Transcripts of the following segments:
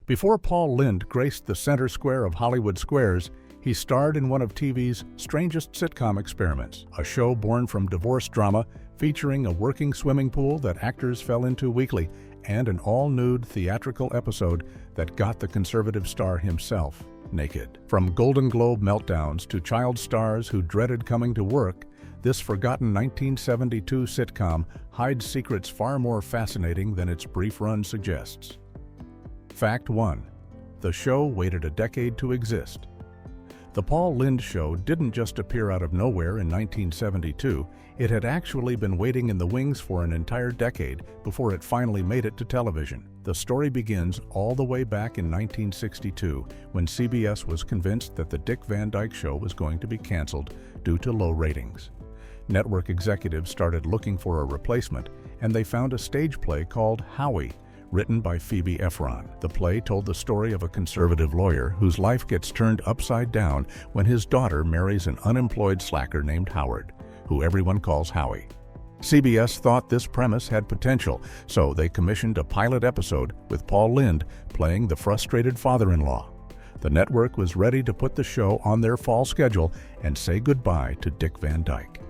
Before Paul Lynde graced the center square of Hollywood squares, he starred in one of TV's strangest sitcom experiments, a show born from divorce drama featuring a working swimming pool that actors fell into weekly and an all-nude theatrical episode that got the conservative star himself naked. From Golden Globe meltdowns to child stars who dreaded coming to work, this forgotten 1972 sitcom hides secrets far more fascinating than its brief run suggests. Fact 1. The show waited a decade to exist. The Paul Lynde Show didn't just appear out of nowhere in 1972, it had actually been waiting in the wings for an entire decade before it finally made it to television. The story begins all the way back in 1962, when CBS was convinced that the Dick Van Dyke Show was going to be canceled due to low ratings. Network executives started looking for a replacement, and they found a stage play called Howie, written by Phoebe Efron. The play told the story of a conservative lawyer whose life gets turned upside down when his daughter marries an unemployed slacker named Howard, who everyone calls Howie. CBS thought this premise had potential, so they commissioned a pilot episode with Paul Lynde playing the frustrated father-in-law. The network was ready to put the show on their fall schedule and say goodbye to Dick Van Dyke.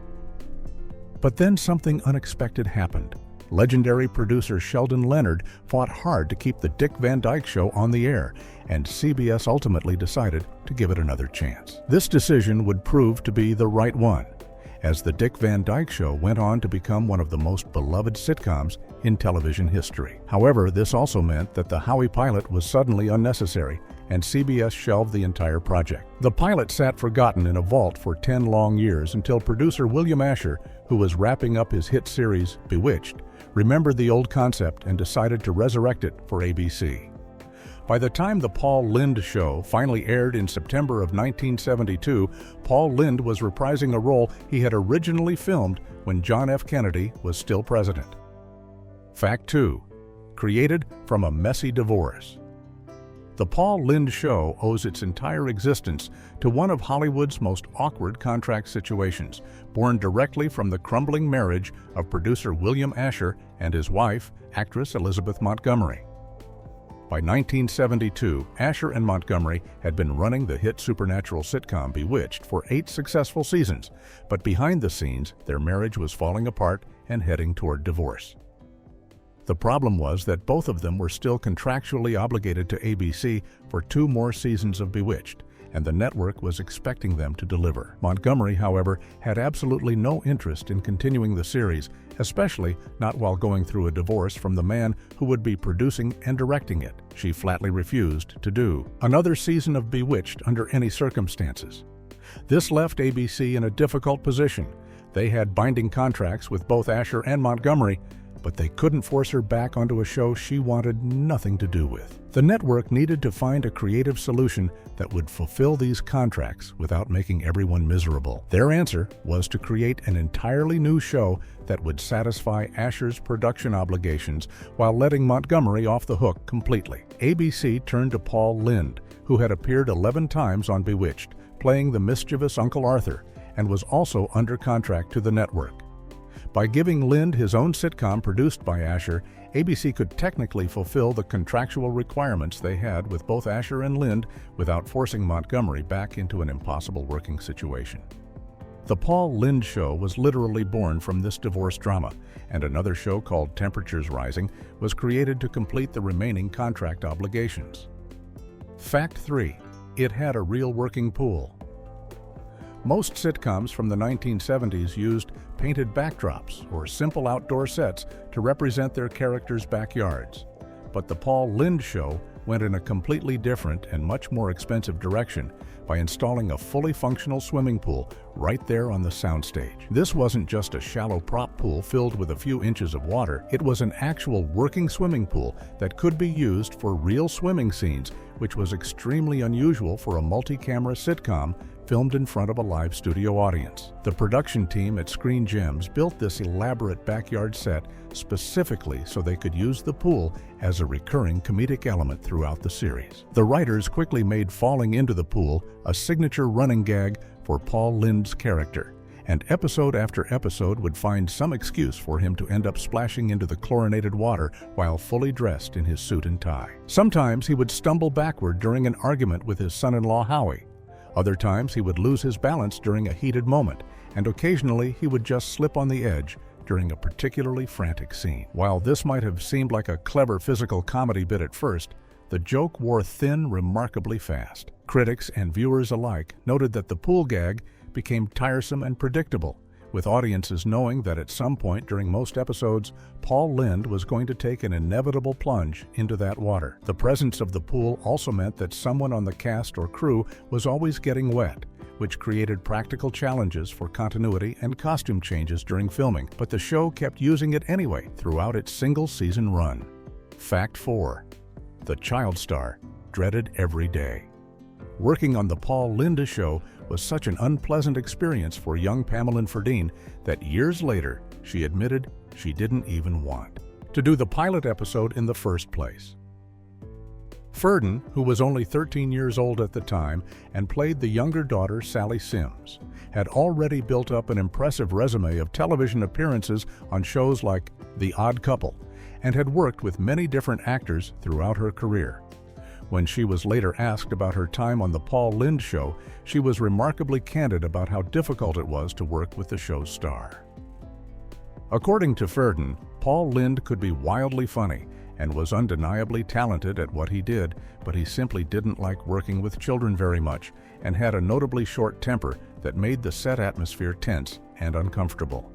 But then something unexpected happened. Legendary producer Sheldon Leonard fought hard to keep the Dick Van Dyke Show on the air, and CBS ultimately decided to give it another chance. This decision would prove to be the right one, as the Dick Van Dyke Show went on to become one of the most beloved sitcoms in television history. However, this also meant that the Howie pilot was suddenly unnecessary, and CBS shelved the entire project. The pilot sat forgotten in a vault for 10 long years until producer William Asher, who was wrapping up his hit series Bewitched, remembered the old concept and decided to resurrect it for ABC. By the time the Paul Lynde Show finally aired in September of 1972, Paul Lynde was reprising a role he had originally filmed when John F. Kennedy was still president. Fact 2. Created from a messy divorce. The Paul Lynde Show owes its entire existence to one of Hollywood's most awkward contract situations, born directly from the crumbling marriage of producer William Asher and his wife, actress Elizabeth Montgomery. By 1972, Asher and Montgomery had been running the hit supernatural sitcom Bewitched for 8 successful seasons, but behind the scenes, their marriage was falling apart and heading toward divorce. The problem was that both of them were still contractually obligated to ABC for 2 more seasons of Bewitched, and the network was expecting them to deliver. Montgomery, however, had absolutely no interest in continuing the series, especially not while going through a divorce from the man who would be producing and directing it. She flatly refused to do another season of Bewitched under any circumstances. This left ABC in a difficult position. They had binding contracts with both Asher and Montgomery, but they couldn't force her back onto a show she wanted nothing to do with. The network needed to find a creative solution that would fulfill these contracts without making everyone miserable. Their answer was to create an entirely new show that would satisfy Asher's production obligations while letting Montgomery off the hook completely. ABC turned to Paul Lynde, who had appeared 11 times on Bewitched, playing the mischievous Uncle Arthur, and was also under contract to the network. By giving Lynde his own sitcom produced by Asher, ABC could technically fulfill the contractual requirements they had with both Asher and Lynde without forcing Montgomery back into an impossible working situation. The Paul Lynde Show was literally born from this divorce drama, and another show called Temperatures Rising was created to complete the remaining contract obligations. Fact 3. It had a real working pool. Most sitcoms from the 1970s used painted backdrops or simple outdoor sets to represent their characters' backyards. But the Paul Lynde Show went in a completely different and much more expensive direction by installing a fully functional swimming pool right there on the soundstage. This wasn't just a shallow prop pool filled with a few inches of water. It was an actual working swimming pool that could be used for real swimming scenes, which was extremely unusual for a multi-camera sitcom filmed in front of a live studio audience. The production team at Screen Gems built this elaborate backyard set specifically so they could use the pool as a recurring comedic element throughout the series. The writers quickly made falling into the pool a signature running gag for Paul Lynde's character, and episode after episode would find some excuse for him to end up splashing into the chlorinated water while fully dressed in his suit and tie. Sometimes he would stumble backward during an argument with his son-in-law Howie. Other times he would lose his balance during a heated moment, and occasionally he would just slip on the edge during a particularly frantic scene. While this might have seemed like a clever physical comedy bit at first, the joke wore thin remarkably fast. Critics and viewers alike noted that the pool gag became tiresome and predictable, with audiences knowing that at some point during most episodes, Paul Lynde was going to take an inevitable plunge into that water. The presence of the pool also meant that someone on the cast or crew was always getting wet, which created practical challenges for continuity and costume changes during filming, but the show kept using it anyway throughout its single-season run. Fact 4. The child star dreaded every day. Working on the Paul Lynde show was such an unpleasant experience for young Pamela Ferdine that years later she admitted she didn't even want to do the pilot episode in the first place. Ferdine, who was only 13 years old at the time and played the younger daughter Sally Sims, had already built up an impressive resume of television appearances on shows like The Odd Couple and had worked with many different actors throughout her career. When she was later asked about her time on the Paul Lynde show, she was remarkably candid about how difficult it was to work with the show's star. According to Ferdine, Paul Lynde could be wildly funny and was undeniably talented at what he did, but he simply didn't like working with children very much and had a notably short temper that made the set atmosphere tense and uncomfortable.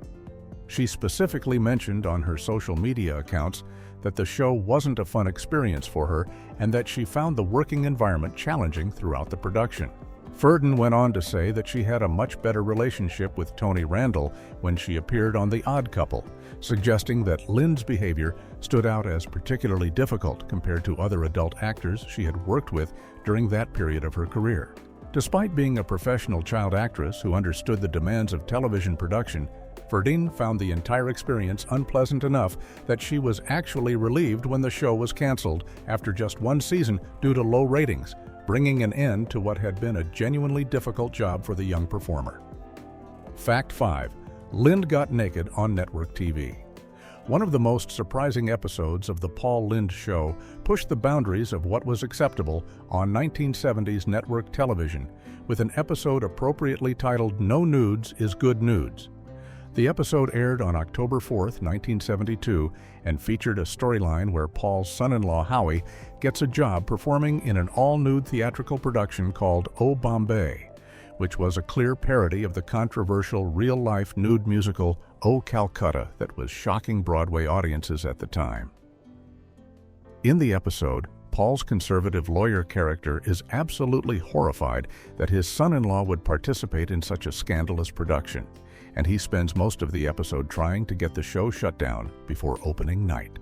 She specifically mentioned on her social media accounts that the show wasn't a fun experience for her and that she found the working environment challenging throughout the production. Ferdine went on to say that she had a much better relationship with Tony Randall when she appeared on The Odd Couple, suggesting that Lynde's behavior stood out as particularly difficult compared to other adult actors she had worked with during that period of her career. Despite being a professional child actress who understood the demands of television production, Ferdine found the entire experience unpleasant enough that she was actually relieved when the show was canceled after just one season due to low ratings, bringing an end to what had been a genuinely difficult job for the young performer. Fact 5. Lynde got naked on network TV. One of the most surprising episodes of the Paul Lynde show pushed the boundaries of what was acceptable on 1970s network television with an episode appropriately titled No Nudes is Good Nudes. The episode aired on October 4, 1972, and featured a storyline where Paul's son-in-law Howie gets a job performing in an all-nude theatrical production called Oh Bombay, which was a clear parody of the controversial real-life nude musical Oh Calcutta that was shocking Broadway audiences at the time. In the episode, Paul's conservative lawyer character is absolutely horrified that his son-in-law would participate in such a scandalous production, and he spends most of the episode trying to get the show shut down before opening night.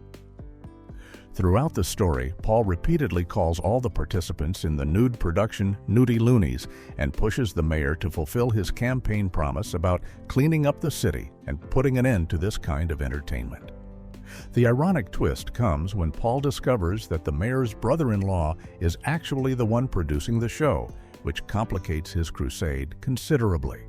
Throughout the story, Paul repeatedly calls all the participants in the nude production nudie loonies and pushes the mayor to fulfill his campaign promise about cleaning up the city and putting an end to this kind of entertainment. The ironic twist comes when Paul discovers that the mayor's brother-in-law is actually the one producing the show, which complicates his crusade considerably.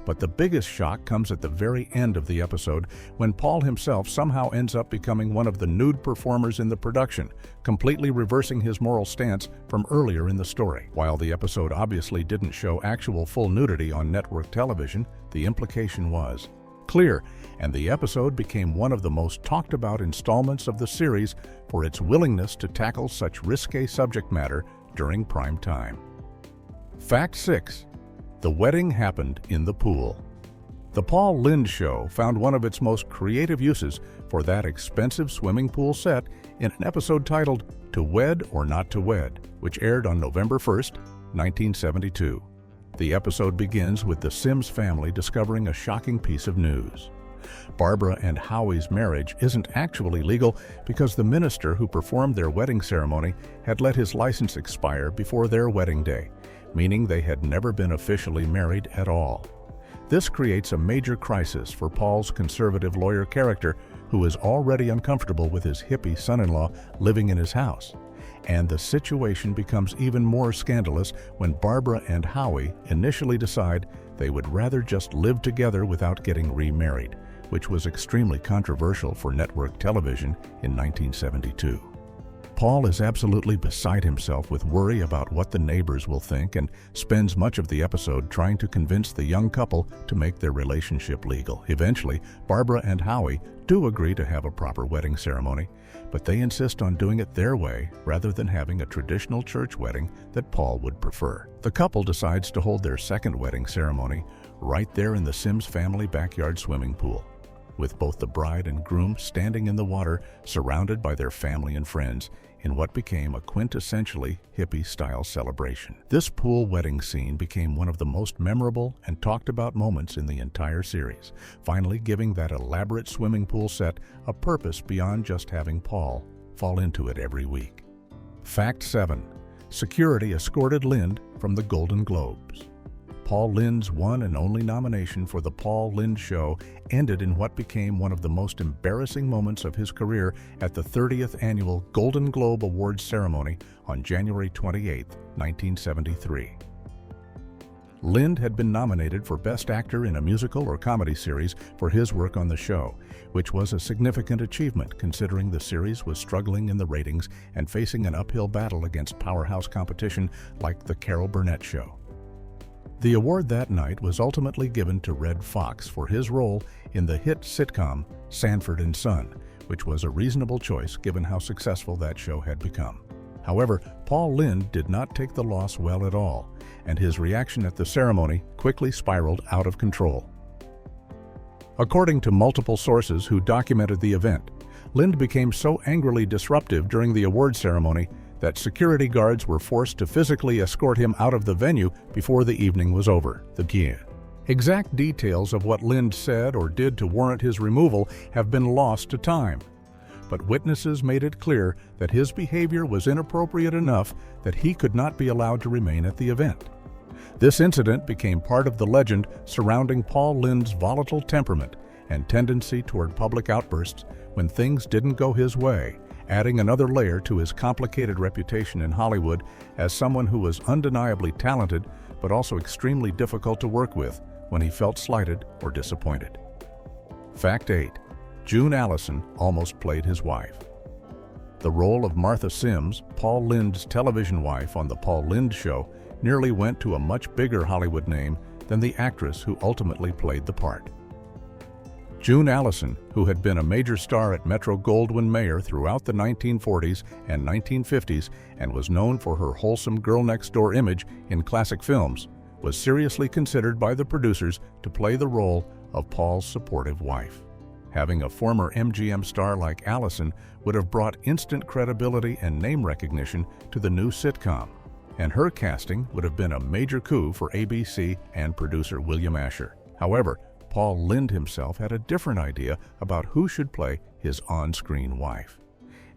But the biggest shock comes at the very end of the episode when Paul himself somehow ends up becoming one of the nude performers in the production, completely reversing his moral stance from earlier in the story. While the episode obviously didn't show actual full nudity on network television, the implication was clear, and the episode became one of the most talked about installments of the series for its willingness to tackle such risque subject matter during prime time. Fact 6. The wedding happened in the pool. The Paul Lynde show found one of its most creative uses for that expensive swimming pool set in an episode titled To Wed or Not to Wed, which aired on November 1, 1972. The episode begins with the Sims family discovering a shocking piece of news. Barbara and Howie's marriage isn't actually legal because the minister who performed their wedding ceremony had let his license expire before their wedding day, meaning they had never been officially married at all. This creates a major crisis for Paul's conservative lawyer character, who is already uncomfortable with his hippie son-in-law living in his house. And the situation becomes even more scandalous when Barbara and Howie initially decide they would rather just live together without getting remarried, which was extremely controversial for network television in 1972. Paul is absolutely beside himself with worry about what the neighbors will think and spends much of the episode trying to convince the young couple to make their relationship legal. Eventually, Barbara and Howie do agree to have a proper wedding ceremony, but they insist on doing it their way rather than having a traditional church wedding that Paul would prefer. The couple decides to hold their second wedding ceremony right there in the Sims family backyard swimming pool, with both the bride and groom standing in the water surrounded by their family and friends in what became a quintessentially hippie-style celebration. This pool wedding scene became one of the most memorable and talked about moments in the entire series, finally giving that elaborate swimming pool set a purpose beyond just having Paul fall into it every week. Fact 7. Security escorted Lynde from the Golden Globes. Paul Lynde's one and only nomination for The Paul Lynde Show ended in what became one of the most embarrassing moments of his career at the 30th Annual Golden Globe Awards ceremony on January 28, 1973. Lynde had been nominated for Best Actor in a Musical or Comedy Series for his work on the show, which was a significant achievement considering the series was struggling in the ratings and facing an uphill battle against powerhouse competition like The Carol Burnett Show. The award that night was ultimately given to Redd Foxx for his role in the hit sitcom Sanford and Son, which was a reasonable choice given how successful that show had become. However, Paul Lynde did not take the loss well at all, and his reaction at the ceremony quickly spiraled out of control. According to multiple sources who documented the event, Lynde became so angrily disruptive during the award ceremony that security guards were forced to physically escort him out of the venue before the evening was over. Exact details of what Lynde said or did to warrant his removal have been lost to time, but witnesses made it clear that his behavior was inappropriate enough that he could not be allowed to remain at the event. This incident became part of the legend surrounding Paul Lynde's volatile temperament and tendency toward public outbursts when things didn't go his way, adding another layer to his complicated reputation in Hollywood as someone who was undeniably talented but also extremely difficult to work with when he felt slighted or disappointed. Fact 8. June Allyson almost played his wife. The role of Martha Sims, Paul Lynde's television wife on The Paul Lynde Show, nearly went to a much bigger Hollywood name than the actress who ultimately played the part. June Allyson, who had been a major star at Metro-Goldwyn-Mayer throughout the 1940s and 1950s and was known for her wholesome girl-next-door image in classic films, was seriously considered by the producers to play the role of Paul's supportive wife. Having a former MGM star like Allyson would have brought instant credibility and name recognition to the new sitcom, and her casting would have been a major coup for ABC and producer William Asher. However, Paul Lynde himself had a different idea about who should play his on-screen wife,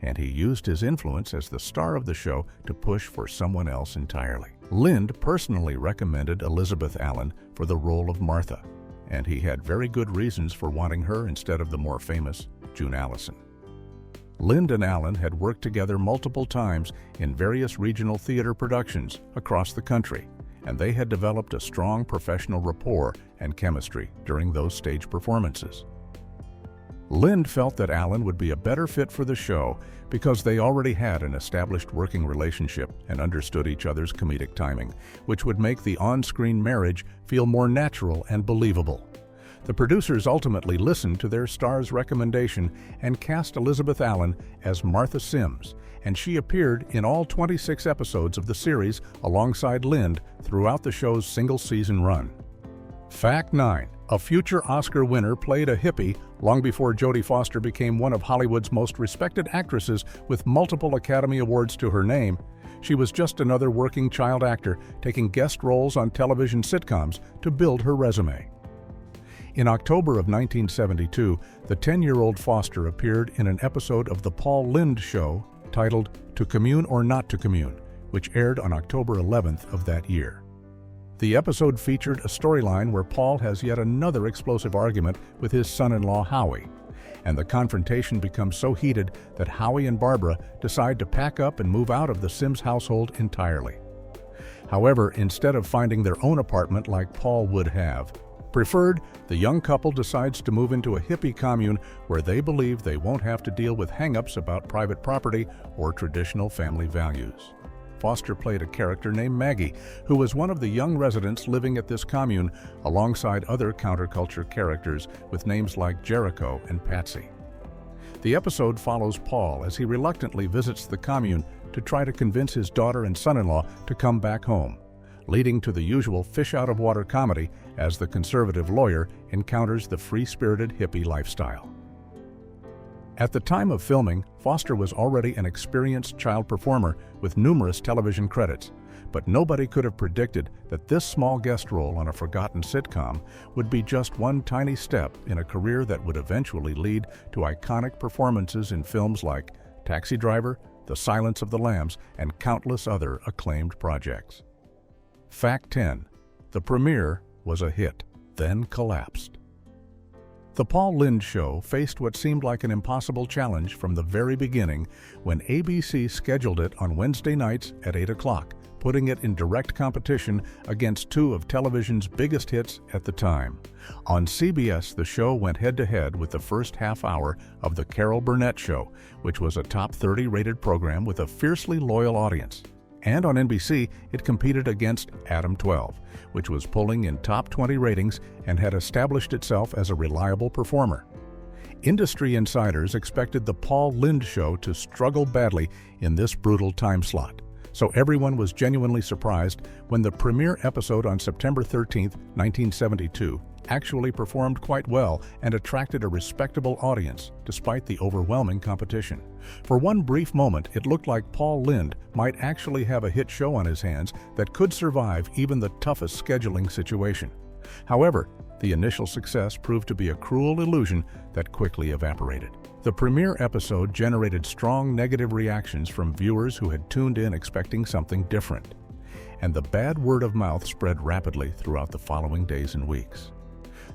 and he used his influence as the star of the show to push for someone else entirely. Lynde personally recommended Elizabeth Allen for the role of Martha, and he had very good reasons for wanting her instead of the more famous June Allyson. Lynde and Allen had worked together multiple times in various regional theater productions across the country, and they had developed a strong professional rapport and chemistry during those stage performances. Lynde felt that Allen would be a better fit for the show because they already had an established working relationship and understood each other's comedic timing, which would make the on-screen marriage feel more natural and believable. The producers ultimately listened to their star's recommendation and cast Elizabeth Allen as Martha Sims, and she appeared in all 26 episodes of the series alongside Lynde throughout the show's single-season run. Fact 9. A future Oscar winner played a hippie long before Jodie Foster became one of Hollywood's most respected actresses with multiple Academy Awards to her name. She was just another working child actor taking guest roles on television sitcoms to build her resume. In October of 1972, the 10-year-old Foster appeared in an episode of The Paul Lynde Show titled To Commune or Not to Commune, which aired on October 11th of that year. The episode featured a storyline where Paul has yet another explosive argument with his son-in-law Howie, and the confrontation becomes so heated that Howie and Barbara decide to pack up and move out of the Sims household entirely. However, instead of finding their own apartment like Paul would have preferred, the young couple decides to move into a hippie commune where they believe they won't have to deal with hang-ups about private property or traditional family values. Foster played a character named Maggie, who was one of the young residents living at this commune alongside other counterculture characters with names like Jericho and Patsy. The episode follows Paul as he reluctantly visits the commune to try to convince his daughter and son-in-law to come back home, leading to the usual fish-out-of-water comedy as the conservative lawyer encounters the free-spirited hippie lifestyle. At the time of filming, Foster was already an experienced child performer with numerous television credits, but nobody could have predicted that this small guest role on a forgotten sitcom would be just one tiny step in a career that would eventually lead to iconic performances in films like Taxi Driver, The Silence of the Lambs, and countless other acclaimed projects. Fact 10. The premiere was a hit, then collapsed. The Paul Lynde Show faced what seemed like an impossible challenge from the very beginning when ABC scheduled it on Wednesday nights at 8 o'clock, putting it in direct competition against two of television's biggest hits at the time. On CBS, the show went head-to-head with the first half hour of The Carol Burnett Show, which was a top 30 rated program with a fiercely loyal audience. And on NBC, it competed against Adam 12, which was pulling in top 20 ratings and had established itself as a reliable performer. Industry insiders expected the Paul Lynde Show to struggle badly in this brutal time slot, so everyone was genuinely surprised when the premiere episode on September 13, 1972, actually performed quite well and attracted a respectable audience despite the overwhelming competition. For one brief moment, it looked like Paul Lynde might actually have a hit show on his hands that could survive even the toughest scheduling situation. However, the initial success proved to be a cruel illusion that quickly evaporated. The premiere episode generated strong negative reactions from viewers who had tuned in expecting something different, and the bad word of mouth spread rapidly throughout the following days and weeks.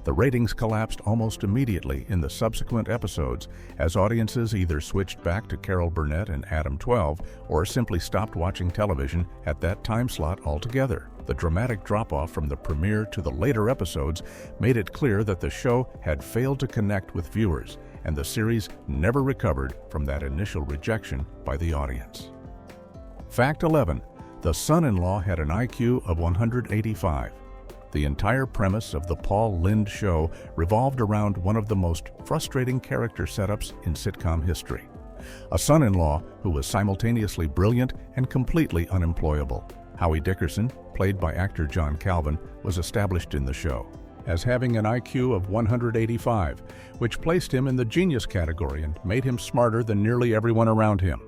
The ratings collapsed almost immediately in the subsequent episodes as audiences either switched back to Carol Burnett and Adam 12 or simply stopped watching television at that time slot altogether. The dramatic drop-off from the premiere to the later episodes made it clear that the show had failed to connect with viewers, and the series never recovered from that initial rejection by the audience. Fact 11. The son-in-law had an IQ of 185. The entire premise of the Paul Lynde Show revolved around one of the most frustrating character setups in sitcom history: a son-in-law who was simultaneously brilliant and completely unemployable. Howie Dickerson, played by actor John Calvin, was established in the show as having an IQ of 185, which placed him in the genius category and made him smarter than nearly everyone around him.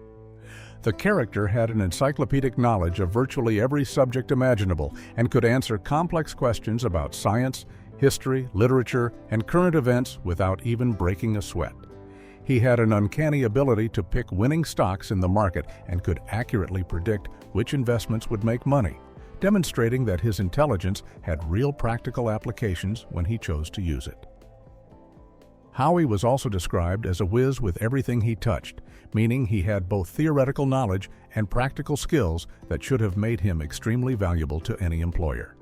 The character had an encyclopedic knowledge of virtually every subject imaginable and could answer complex questions about science, history, literature, and current events without even breaking a sweat. He had an uncanny ability to pick winning stocks in the market and could accurately predict which investments would make money, demonstrating that his intelligence had real practical applications when he chose to use it. Howie was also described as a whiz with everything he touched, meaning he had both theoretical knowledge and practical skills that should have made him extremely valuable to any employer.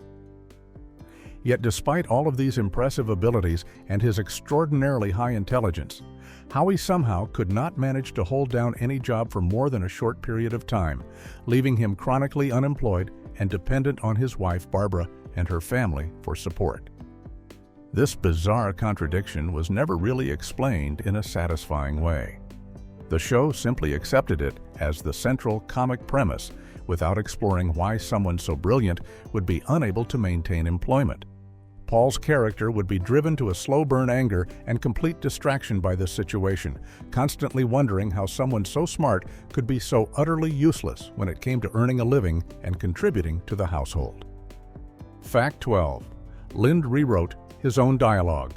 Yet despite all of these impressive abilities and his extraordinarily high intelligence, Howie somehow could not manage to hold down any job for more than a short period of time, leaving him chronically unemployed and dependent on his wife Barbara and her family for support. This bizarre contradiction was never really explained in a satisfying way. The show simply accepted it as the central comic premise without exploring why someone so brilliant would be unable to maintain employment. Paul's character would be driven to a slow-burn anger and complete distraction by this situation, constantly wondering how someone so smart could be so utterly useless when it came to earning a living and contributing to the household. Fact 12. Lynde rewrote his own dialogue.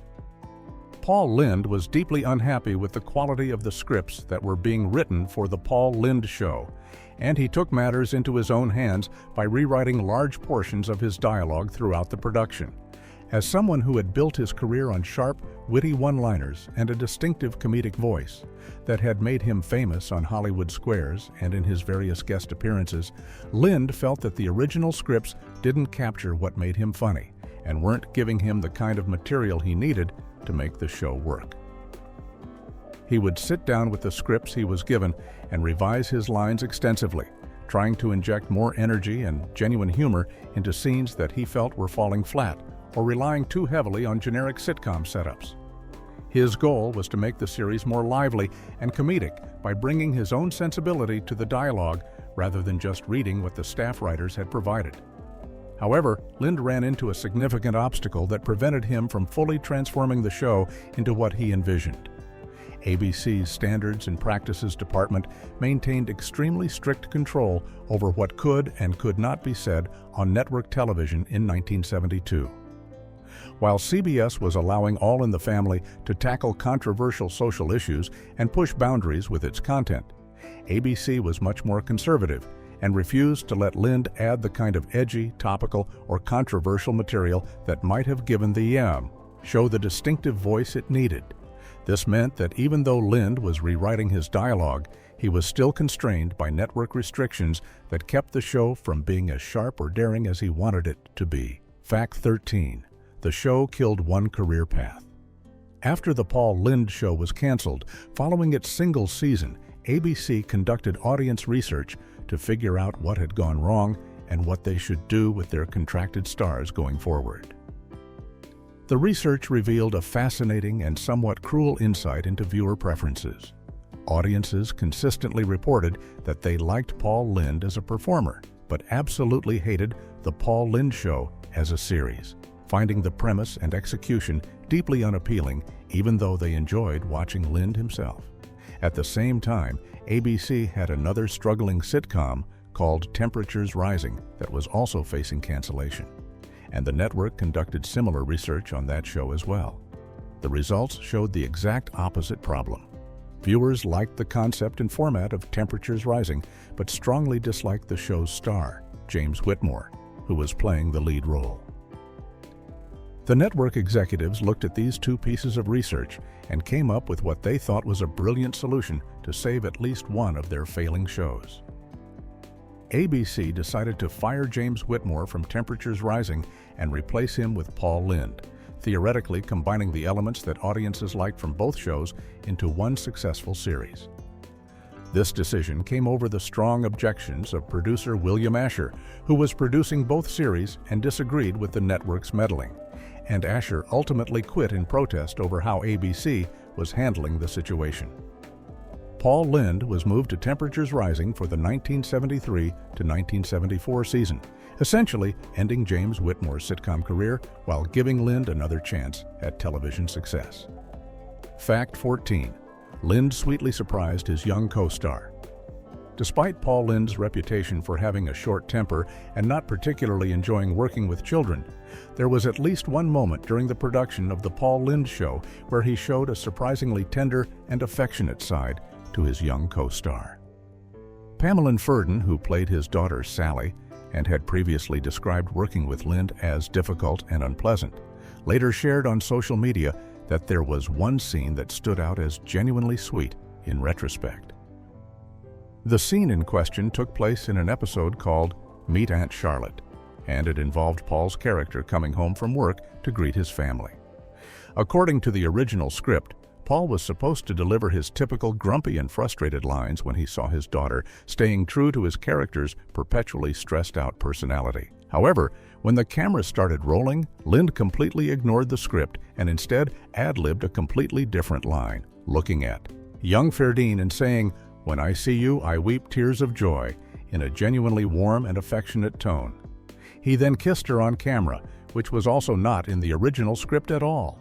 Paul Lynde was deeply unhappy with the quality of the scripts that were being written for the Paul Lynde Show, and he took matters into his own hands by rewriting large portions of his dialogue throughout the production. As someone who had built his career on sharp, witty one-liners and a distinctive comedic voice that had made him famous on Hollywood Squares and in his various guest appearances, Lynde felt that the original scripts didn't capture what made him funny and weren't giving him the kind of material he needed to make the show work. He would sit down with the scripts he was given and revise his lines extensively, trying to inject more energy and genuine humor into scenes that he felt were falling flat or relying too heavily on generic sitcom setups. His goal was to make the series more lively and comedic by bringing his own sensibility to the dialogue rather than just reading what the staff writers had provided. However, Lynde ran into a significant obstacle that prevented him from fully transforming the show into what he envisioned. ABC's Standards and Practices Department maintained extremely strict control over what could and could not be said on network television in 1972. While CBS was allowing All in the Family to tackle controversial social issues and push boundaries with its content, ABC was much more conservative and refused to let Lynde add the kind of edgy, topical, or controversial material that might have given the show the distinctive voice it needed. This meant that even though Lynde was rewriting his dialogue, he was still constrained by network restrictions that kept the show from being as sharp or daring as he wanted it to be. Fact 13. The show killed one career path. After the Paul Lynde show was canceled, following its single season, ABC conducted audience research to figure out what had gone wrong and what they should do with their contracted stars going forward. The research revealed a fascinating and somewhat cruel insight into viewer preferences. Audiences consistently reported that they liked Paul Lynde as a performer, but absolutely hated the Paul Lynde show as a series, finding the premise and execution deeply unappealing even though they enjoyed watching Lynde himself. At the same time, ABC had another struggling sitcom called Temperatures Rising that was also facing cancellation, and the network conducted similar research on that show as well. The results showed the exact opposite problem. Viewers liked the concept and format of Temperatures Rising, but strongly disliked the show's star, James Whitmore, who was playing the lead role. The network executives looked at these two pieces of research and came up with what they thought was a brilliant solution to save at least one of their failing shows. ABC decided to fire James Whitmore from Temperatures Rising and replace him with Paul Lynde, theoretically combining the elements that audiences liked from both shows into one successful series. This decision came over the strong objections of producer William Asher, who was producing both series and disagreed with the network's meddling, and Asher ultimately quit in protest over how ABC was handling the situation. Paul Lynde was moved to Temperatures Rising for the 1973 to 1974 season, essentially ending James Whitmore's sitcom career while giving Lynde another chance at television success. Fact 14. Lynde sweetly surprised his young co-star. Despite Paul Lynde's reputation for having a short temper and not particularly enjoying working with children, there was at least one moment during the production of The Paul Lynde Show where he showed a surprisingly tender and affectionate side to his young co-star. Pamela Ferdin, who played his daughter Sally and had previously described working with Lynde as difficult and unpleasant, later shared on social media that there was one scene that stood out as genuinely sweet in retrospect. The scene in question took place in an episode called Meet Aunt Charlotte, and it involved Paul's character coming home from work to greet his family. According to the original script, Paul was supposed to deliver his typical grumpy and frustrated lines when he saw his daughter, staying true to his character's perpetually stressed-out personality. However, when the camera started rolling, Lynde completely ignored the script and instead ad-libbed a completely different line, looking at young Ferdine and saying, "When I see you, I weep tears of joy," in a genuinely warm and affectionate tone. He then kissed her on camera, which was also not in the original script at all.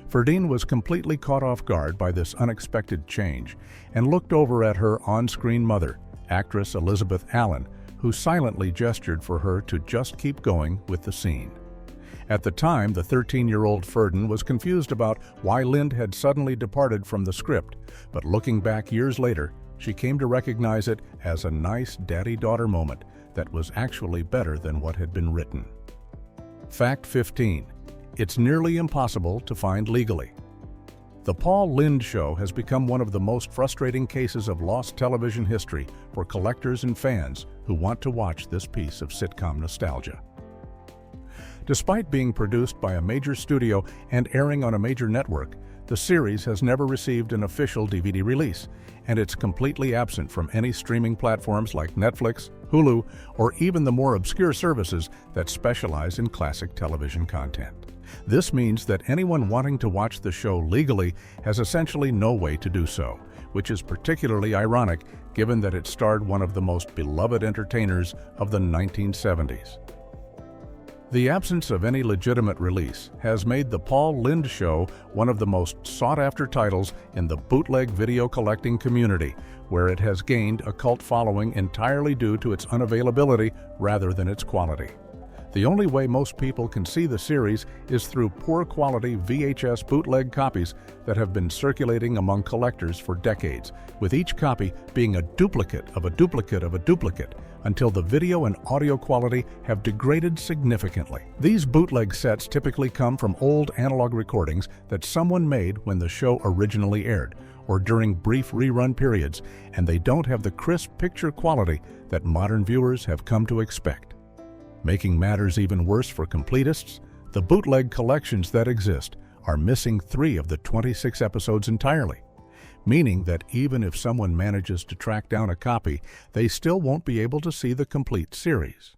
Ferdine was completely caught off guard by this unexpected change and looked over at her on-screen mother, actress Elizabeth Allen, who silently gestured for her to just keep going with the scene. At the time, the 13-year-old Ferdin was confused about why Lynde had suddenly departed from the script, but looking back years later, she came to recognize it as a nice daddy-daughter moment that was actually better than what had been written. Fact 15. it's nearly impossible to find legally. The Paul Lynde Show has become one of the most frustrating cases of lost television history for collectors and fans who want to watch this piece of sitcom nostalgia. Despite being produced by a major studio and airing on a major network, the series has never received an official DVD release, and it's completely absent from any streaming platforms like Netflix, Hulu, or even the more obscure services that specialize in classic television content. This means that anyone wanting to watch the show legally has essentially no way to do so, which is particularly ironic given that it starred one of the most beloved entertainers of the 1970s. The absence of any legitimate release has made the Paul Lynde Show one of the most sought-after titles in the bootleg video collecting community, where it has gained a cult following entirely due to its unavailability rather than its quality. The only way most people can see the series is through poor-quality VHS bootleg copies that have been circulating among collectors for decades, with each copy being a duplicate of a duplicate of a duplicate, until the video and audio quality have degraded significantly. These bootleg sets typically come from old analog recordings that someone made when the show originally aired, or during brief rerun periods, and they don't have the crisp picture quality that modern viewers have come to expect. Making matters even worse for completists, the bootleg collections that exist are missing 3 of the 26 episodes entirely, meaning that even if someone manages to track down a copy, they still won't be able to see the complete series.